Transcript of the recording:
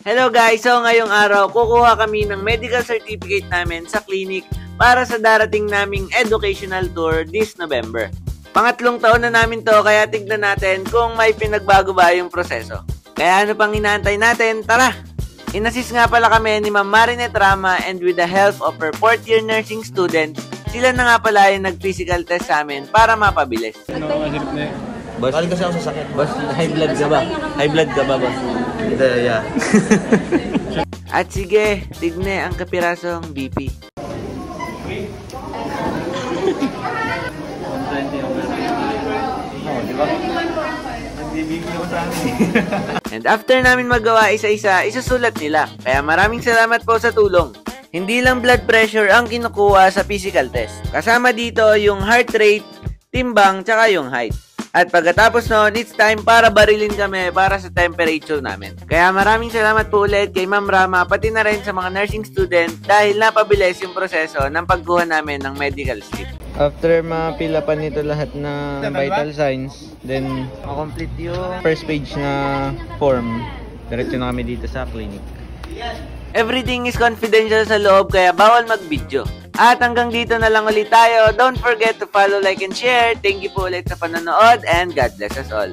Hello guys! So ngayong araw, kukuha kami ng medical certificate namin sa clinic para sa darating naming educational tour this November. Pangatlong taon na namin to, kaya tignan natin kung may pinagbago ba yung proseso. Kaya ano pang inaantay natin? Tara! Inassist nga pala kami ni Ma'am Marinette Rama, and with the help of her 4th year nursing student, sila na nga pala yung nag-physical test sa amin para mapabilis. Boss, galing kasi ako sa sakit. Boss, high blood ka ba? High blood ka ba, boss? Yeah. At sige, tigne ang kapirasong BP. And after namin magawa isa-isa, isusulat nila. Kaya maraming salamat po sa tulong. Hindi lang blood pressure ang kinukuha sa physical test. Kasama dito yung heart rate, timbang, tsaka yung height. At pagkatapos noon, it's time para barilin kami para sa temperature namin. Kaya maraming salamat po ulit kay Ma'am Rama, pati na rin sa mga nursing student dahil napabilis yung proseso ng pagkuha namin ng medical slip. After mapilapan nito lahat na vital signs, then makomplete yung first page na form, diretso na kami dito sa clinic. Everything is confidential sa loob, kaya bawal mag-video. At hanggang dito na lang ulit tayo. Don't forget to follow, like, and share. Thank you po ulit sa panonood, and God bless us all.